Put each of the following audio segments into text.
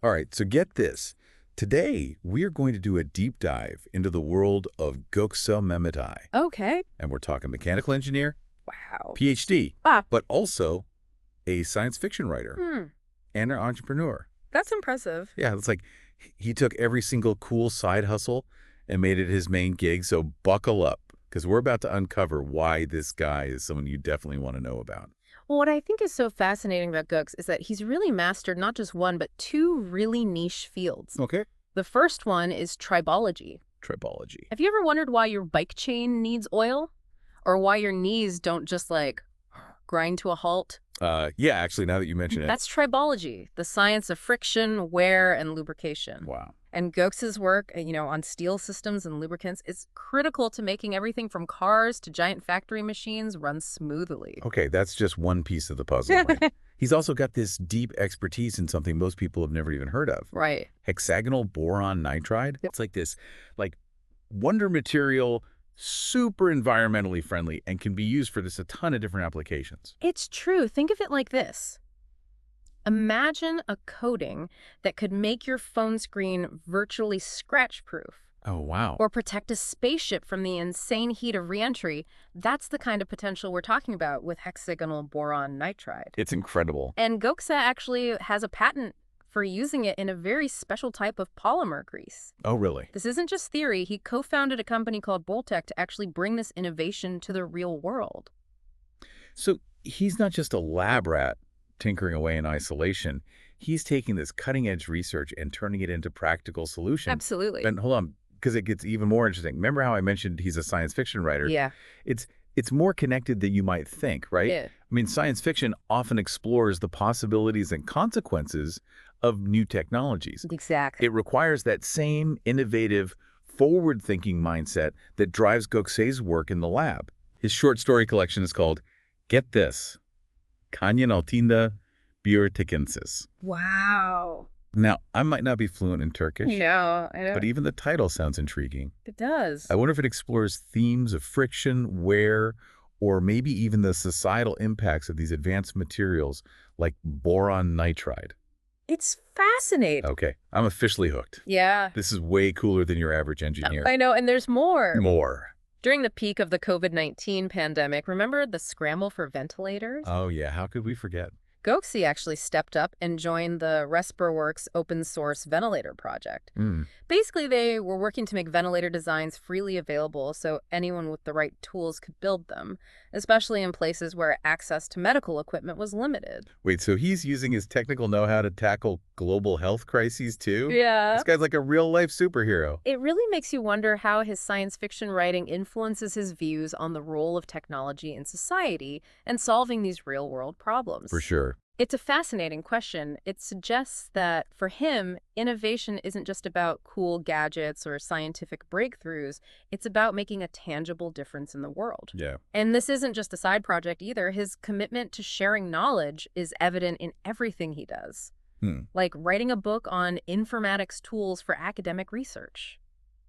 All right, so get this. Today, we are going to do a deep dive into the world of Gökçe Mehmet AY. Okay. And we're talking mechanical engineer, Wow. PhD, Ah, but also a science fiction writer and an entrepreneur. that's impressive. Yeah, it's like he took every single cool side hustle and made it his main gig, so buckle up, because we're about to uncover why this guy is someone you definitely want to know about. Well, what I think is so fascinating about Gooks is that he's really mastered not just one, but two really niche fields. Okay. The first one is tribology. Tribology. Have you ever wondered why your bike chain needs oil? Or why your knees don't just, like, grind to a halt? Yeah, actually, now that you mention it. That's tribology, the science of friction, wear, and lubrication. Wow. And Gooks's work, on steel systems and lubricants is critical to making everything from cars to giant factory machines run smoothly. Okay, that's just one piece of the puzzle. Right? He's also got this deep expertise in something most people have never even heard of. Right. Hexagonal boron nitride. It's like this, wonder material, super environmentally friendly, and can be used for a ton of different applications. It's true. Think of it like this. Imagine a coating that could make your phone screen virtually scratch-proof Oh, wow. or protect a spaceship from the insane heat of reentry. That's the kind of potential we're talking about with hexagonal boron nitride. It's incredible. And Gökçe actually has a patent for using it in a very special type of polymer grease. Oh, really? This isn't just theory. He co-founded a company called Boltec to actually bring this innovation to the real world. So he's not just a lab rat tinkering away in isolation. He's taking this cutting-edge research and turning it into practical solutions. Absolutely. And hold on, because it gets even more interesting. Remember how I mentioned he's a science fiction writer? Yeah. It's more connected than you might think, right? Yeah. I mean, science fiction often explores the possibilities and consequences of new technologies. Exactly. It requires that same innovative, forward-thinking mindset that drives Gökçe's work in the lab. His short story collection is called, get this, Kanyan Altında Bir Tekinsiz. Wow. Now, I might not be fluent in Turkish, No, I don't. but even the title sounds intriguing. It does. I wonder if it explores themes of friction, wear, or maybe even the societal impacts of these advanced materials like boron nitride. It's fascinating. Okay, I'm officially hooked. Yeah. This is way cooler than your average engineer. I know, and there's more. More. During the peak of the COVID-19 pandemic, remember the scramble for ventilators? Oh yeah, how could we forget? Gökçe actually stepped up and joined the RespirWorks open source ventilator project. Basically, they were working to make ventilator designs freely available so anyone with the right tools could build them, especially in places where access to medical equipment was limited. Wait, so he's using his technical know-how to tackle global health crises too? Yeah. This guy's like a real-life superhero. It really makes you wonder how his science fiction writing influences his views on the role of technology in society and solving these real-world problems. For sure. It's a fascinating question. It suggests that, for him, innovation isn't just about cool gadgets or scientific breakthroughs. It's about making a tangible difference in the world. Yeah. And this isn't just a side project either. His commitment to sharing knowledge is evident in everything he does, like writing a book on informatics tools for academic research.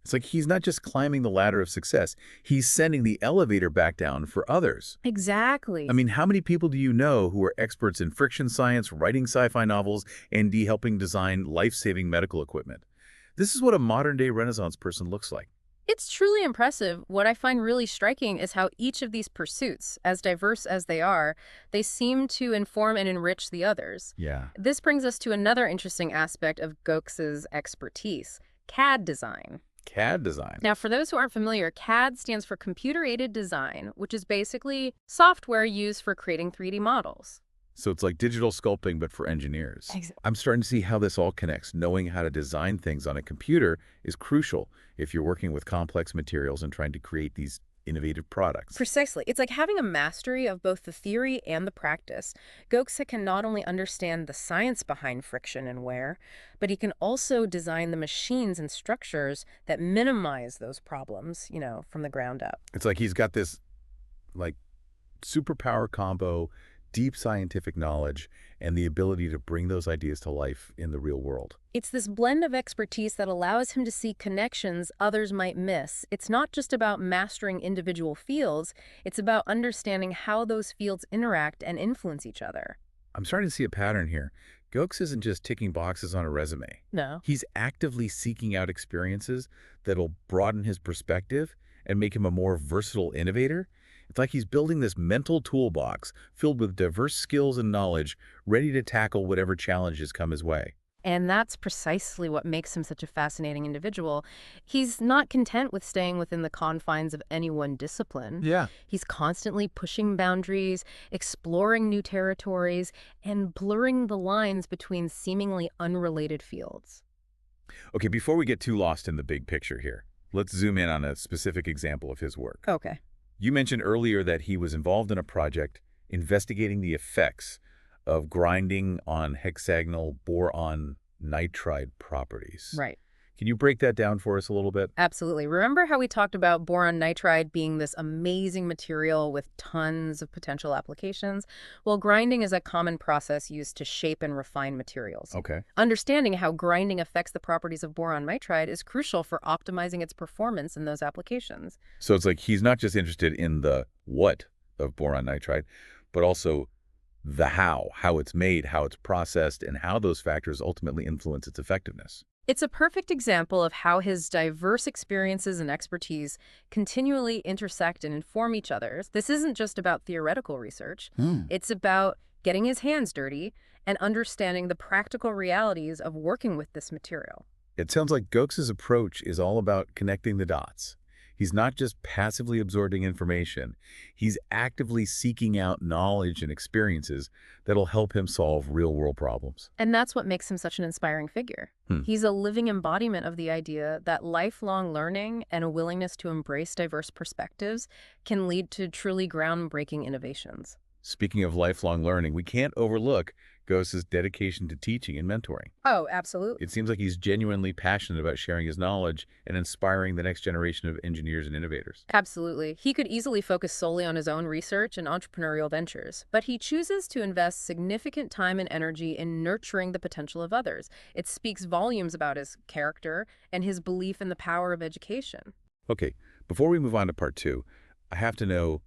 It's like he's not just climbing the ladder of success, he's sending the elevator back down for others. Exactly. I mean, how many people do you know who are experts in friction science, writing sci-fi novels, and helping design life-saving medical equipment? This is what a modern-day Renaissance person looks like. It's truly impressive. What I find really striking is how each of these pursuits, as diverse as they are, they seem to inform and enrich the others. Yeah. This brings us to another interesting aspect of Gökçe's expertise, CAD design. CAD design. Now, for those who aren't familiar, CAD stands for Computer-Aided Design, which is basically software used for creating 3D models. So it's like digital sculpting, but for engineers. Exactly. I'm starting to see how this all connects. Knowing how to design things on a computer is crucial if you're working with complex materials and trying to create these innovative products. Precisely. It's like having a mastery of both the theory and the practice. Gökçe can not only understand the science behind friction and wear, but he can also design the machines and structures that minimize those problems, from the ground up. It's like he's got this, superpower combo, deep scientific knowledge, and the ability to bring those ideas to life in the real world. It's this blend of expertise that allows him to see connections others might miss. It's not just about mastering individual fields, it's about understanding how those fields interact and influence each other. I'm starting to see a pattern here. Gokes isn't just ticking boxes on a resume. No. He's actively seeking out experiences that'll broaden his perspective and make him a more versatile innovator. It's like he's building this mental toolbox filled with diverse skills and knowledge, ready to tackle whatever challenges come his way. And that's precisely what makes him such a fascinating individual. He's not content with staying within the confines of any one discipline. Yeah. He's constantly pushing boundaries, exploring new territories, and blurring the lines between seemingly unrelated fields. Okay, before we get too lost in the big picture here, let's zoom in on a specific example of his work. Okay. You mentioned earlier that he was involved in a project investigating the effects of grinding on hexagonal boron nitride properties. Right. Can you break that down for us a little bit? Absolutely. Remember how we talked about boron nitride being this amazing material with tons of potential applications? Well, grinding is a common process used to shape and refine materials. Okay. Understanding how grinding affects the properties of boron nitride is crucial for optimizing its performance in those applications. So it's like he's not just interested in the what of boron nitride, but also the how it's made, how it's processed, and how those factors ultimately influence its effectiveness. It's a perfect example of how his diverse experiences and expertise continually intersect and inform each other. This isn't just about theoretical research. It's about getting his hands dirty and understanding the practical realities of working with this material. It sounds like Gokes' approach is all about connecting the dots. He's not just passively absorbing information. He's actively seeking out knowledge and experiences that'll help him solve real-world problems. And that's what makes him such an inspiring figure. He's a living embodiment of the idea that lifelong learning and a willingness to embrace diverse perspectives can lead to truly groundbreaking innovations. Speaking of lifelong learning, we can't overlook Gokes' dedication to teaching and mentoring. Oh, absolutely. It seems like he's genuinely passionate about sharing his knowledge and inspiring the next generation of engineers and innovators. Absolutely. He could easily focus solely on his own research and entrepreneurial ventures, but he chooses to invest significant time and energy in nurturing the potential of others. It speaks volumes about his character and his belief in the power of education. Okay, before we move on to part two, I have to know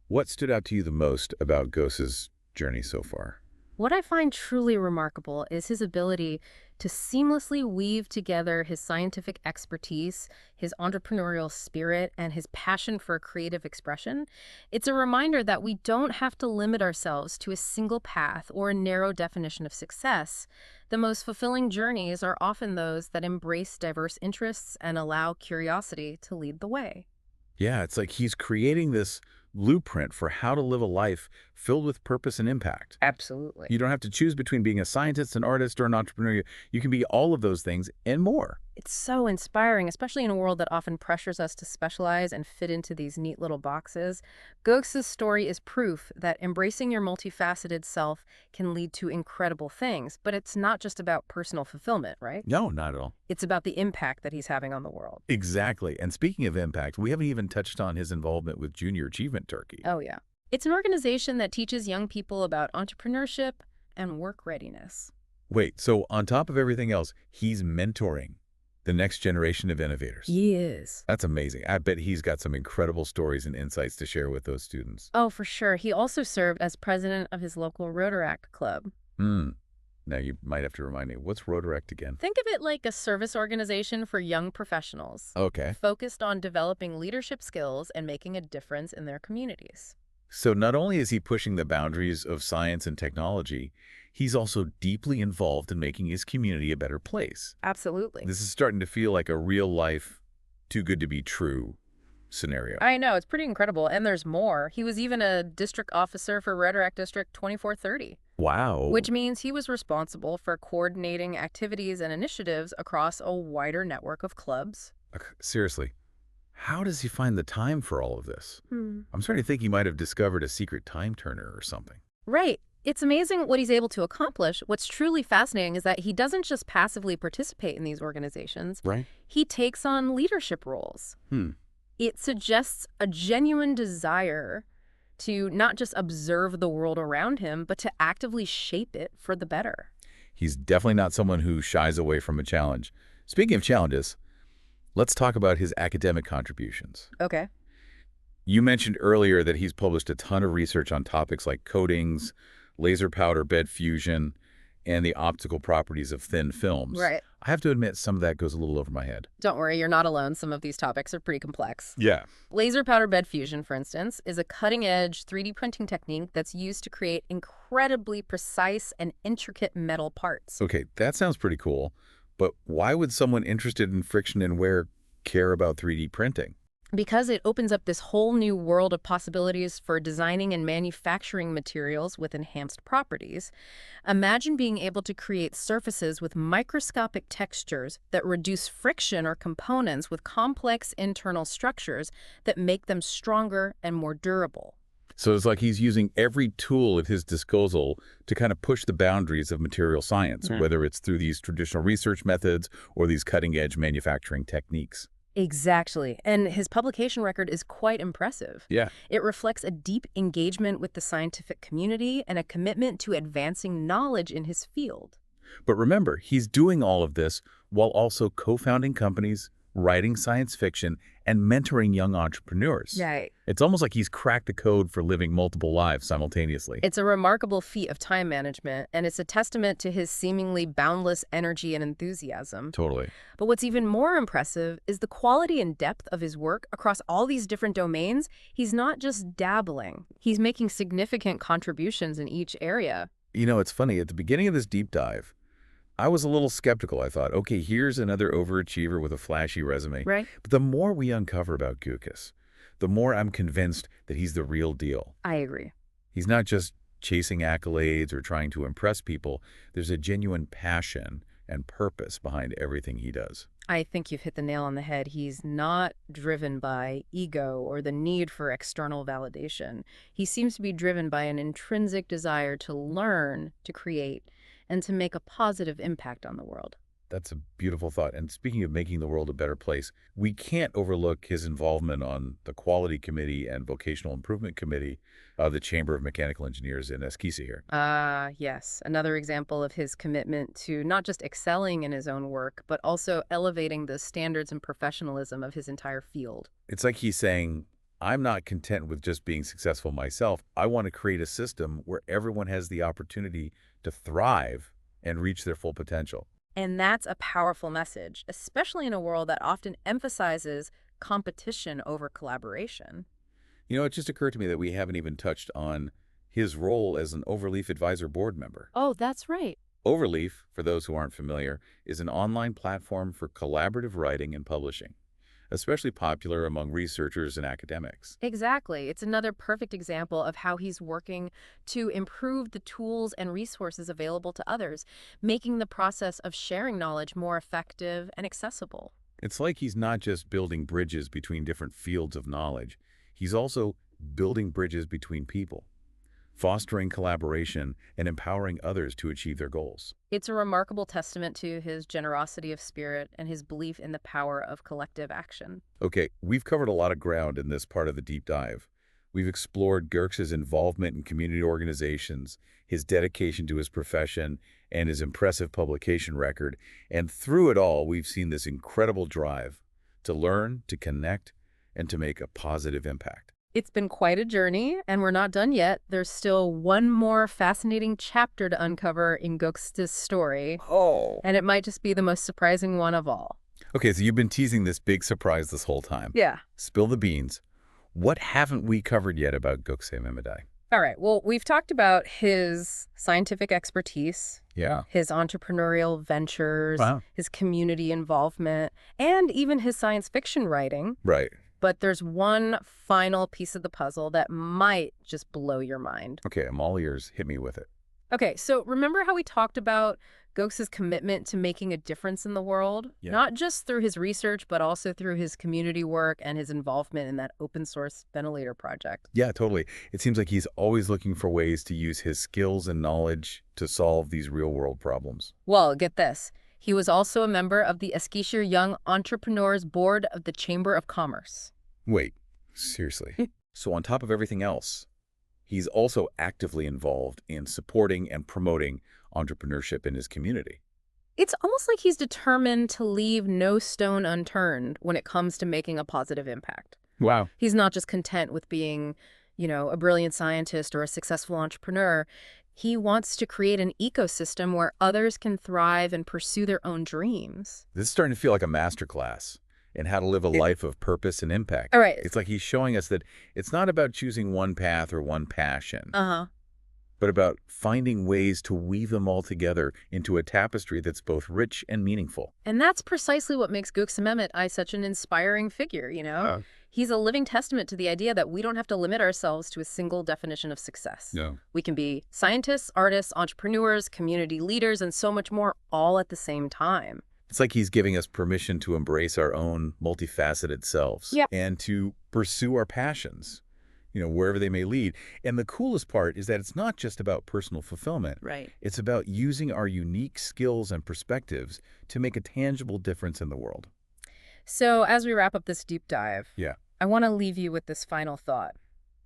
what stood out to you the most about Gokes' journey so far. What I find truly remarkable is his ability to seamlessly weave together his scientific expertise, his entrepreneurial spirit, and his passion for creative expression. It's a reminder that we don't have to limit ourselves to a single path or a narrow definition of success. The most fulfilling journeys are often those that embrace diverse interests and allow curiosity to lead the way. Yeah, it's like he's creating this blueprint for how to live a life filled with purpose and impact. Absolutely. You don't have to choose between being a scientist, an artist, or an entrepreneur. You can be all of those things and more. It's so inspiring, especially in a world that often pressures us to specialize and fit into these neat little boxes. Gokes' story is proof that embracing your multifaceted self can lead to incredible things, but it's not just about personal fulfillment, right? No, not at all. It's about the impact that he's having on the world. Exactly. And speaking of impact, we haven't even touched on his involvement with Junior Achievement Turkey. Oh, yeah. It's an organization that teaches young people about entrepreneurship and work readiness. Wait, so on top of everything else, he's mentoring the next generation of innovators. He is. That's amazing. I bet he's got some incredible stories and insights to share with those students. Oh, for sure. He also served as president of his local Rotaract Club. Now, you might have to remind me, what's Rotaract again? Think of it like a service organization for young professionals, Okay. focused on developing leadership skills and making a difference in their communities. So not only is he pushing the boundaries of science and technology, he's also deeply involved in making his community a better place. Absolutely. This is starting to feel like a real-life, too good to be true scenario. I know, it's pretty incredible, and there's more. He was even a district officer for Rotaract District 2430. Wow. Which means he was responsible for coordinating activities and initiatives across a wider network of clubs. Seriously, how does he find the time for all of this? I'm starting to think he might have discovered a secret time turner or something. Right. It's amazing what he's able to accomplish. What's truly fascinating is that he doesn't just passively participate in these organizations. Right. He takes on leadership roles. It suggests a genuine desire to not just observe the world around him, but to actively shape it for the better. He's definitely not someone who shies away from a challenge. Speaking of challenges, let's talk about his academic contributions. Okay. You mentioned earlier that he's published a ton of research on topics like coatings, laser powder bed fusion, and the optical properties of thin films. Right. I have to admit, some of that goes a little over my head. Don't worry, you're not alone. Some of these topics are pretty complex. Yeah. Laser powder bed fusion, for instance, is a cutting-edge 3D printing technique that's used to create incredibly precise and intricate metal parts. Okay, that sounds pretty cool. But why would someone interested in friction and wear care about 3D printing? Because it opens up this whole new world of possibilities for designing and manufacturing materials with enhanced properties. Imagine being able to create surfaces with microscopic textures that reduce friction or components with complex internal structures that make them stronger and more durable. So it's like he's using every tool at his disposal to kind of push the boundaries of material science, whether it's through these traditional research methods or these cutting-edge manufacturing techniques. Exactly. And his publication record is quite impressive. Yeah. It reflects a deep engagement with the scientific community and a commitment to advancing knowledge in his field. But remember, he's doing all of this while also co-founding companies, writing science fiction, and mentoring young entrepreneurs. Right. It's almost like he's cracked the code for living multiple lives simultaneously. It's a remarkable feat of time management, and it's a testament to his seemingly boundless energy and enthusiasm. Totally. But what's even more impressive is the quality and depth of his work across all these different domains. He's not just dabbling. He's making significant contributions in each area. You know, it's funny. At the beginning of this deep dive, I was a little skeptical. I thought, okay, here's another overachiever with a flashy resume. Right. But the more we uncover about Gökçe, the more I'm convinced that he's the real deal. I agree. He's not just chasing accolades or trying to impress people. There's a genuine passion and purpose behind everything he does. I think you've hit the nail on the head. He's not driven by ego or the need for external validation. He seems to be driven by an intrinsic desire to learn, to create, and to make a positive impact on the world. That's a beautiful thought. And speaking of making the world a better place, we can't overlook his involvement on the Quality Committee and Vocational Improvement Committee of the Chamber of Mechanical Engineers in Eskişehir. Yes. Another example of his commitment to not just excelling in his own work, but also elevating the standards and professionalism of his entire field. It's like he's saying, I'm not content with just being successful myself. I want to create a system where everyone has the opportunity to thrive and reach their full potential. And that's a powerful message, especially in a world that often emphasizes competition over collaboration. You know, it just occurred to me that we haven't even touched on his role as an Overleaf Advisor board member. Oh, that's right. Overleaf, for those who aren't familiar, is an online platform for collaborative writing and publishing, especially popular among researchers and academics. Exactly. It's another perfect example of how he's working to improve the tools and resources available to others, making the process of sharing knowledge more effective and accessible. It's like he's not just building bridges between different fields of knowledge. He's also building bridges between people, fostering collaboration and empowering others to achieve their goals. It's a remarkable testament to his generosity of spirit and his belief in the power of collective action. Okay, we've covered a lot of ground in this part of the deep dive. We've explored Gökçe's involvement in community organizations, his dedication to his profession, and his impressive publication record. And through it all, we've seen this incredible drive to learn, to connect, and to make a positive impact. It's been quite a journey, and we're not done yet. There's still one more fascinating chapter to uncover in Gökçe's story. Oh. And it might just be the most surprising one of all. Okay, so you've been teasing this big surprise this whole time. Yeah. Spill the beans. What haven't we covered yet about Gökçe Mehmet AY? All right. Well, we've talked about his scientific expertise, Yeah. his entrepreneurial ventures, Wow. his community involvement, and even his science fiction writing. Right. But there's one final piece of the puzzle that might just blow your mind. Okay, I'm all ears. Hit me with it. Okay, so remember how we talked about Gökçe's commitment to making a difference in the world? Yeah. Not just through his research, but also through his community work and his involvement in that open source ventilator project. Yeah, totally. It seems like he's always looking for ways to use his skills and knowledge to solve these real-world problems. Well, get this. He was also a member of the Eskişehir Young Entrepreneurs Board of the Chamber of Commerce. Wait, seriously? So on top of everything else, he's also actively involved in supporting and promoting entrepreneurship in his community. It's almost like he's determined to leave no stone unturned when it comes to making a positive impact. Wow. He's not just content with being, a brilliant scientist or a successful entrepreneur. He wants to create an ecosystem where others can thrive and pursue their own dreams. This is starting to feel like a masterclass in how to live a life of purpose and impact. All right. It's like he's showing us that it's not about choosing one path or one passion, Uh-huh. but about finding ways to weave them all together into a tapestry that's both rich and meaningful. And that's precisely what makes Gökçe Mehmet AY such an inspiring figure, He's a living testament to the idea that we don't have to limit ourselves to a single definition of success. No. We can be scientists, artists, entrepreneurs, community leaders, and so much more all at the same time. It's like he's giving us permission to embrace our own multifaceted selves and to pursue our passions, wherever they may lead. And the coolest part is that it's not just about personal fulfillment. Right. It's about using our unique skills and perspectives to make a tangible difference in the world. So as we wrap up this deep dive, Yeah. I want to leave you with this final thought.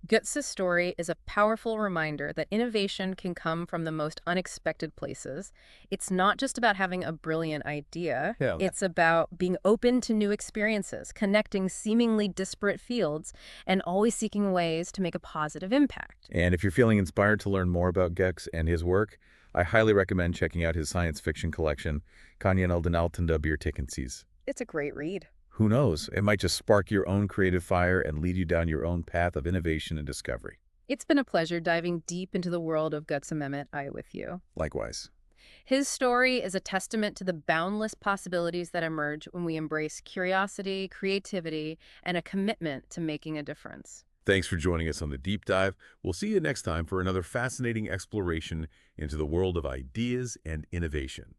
Gökçe's story is a powerful reminder that innovation can come from the most unexpected places. It's not just about having a brilliant idea. Yeah. It's about being open to new experiences, connecting seemingly disparate fields, and always seeking ways to make a positive impact. And if you're feeling inspired to learn more about Gex and his work, I highly recommend checking out his science fiction collection, Kanyen den Altında Bir Tekinsiz. It's a great read. Who knows? It might just spark your own creative fire and lead you down your own path of innovation and discovery. It's been a pleasure diving deep into the world of Gökçe Mehmet AY with you. Likewise. His story is a testament to the boundless possibilities that emerge when we embrace curiosity, creativity, and a commitment to making a difference. Thanks for joining us on the Deep Dive. We'll see you next time for another fascinating exploration into the world of ideas and innovation.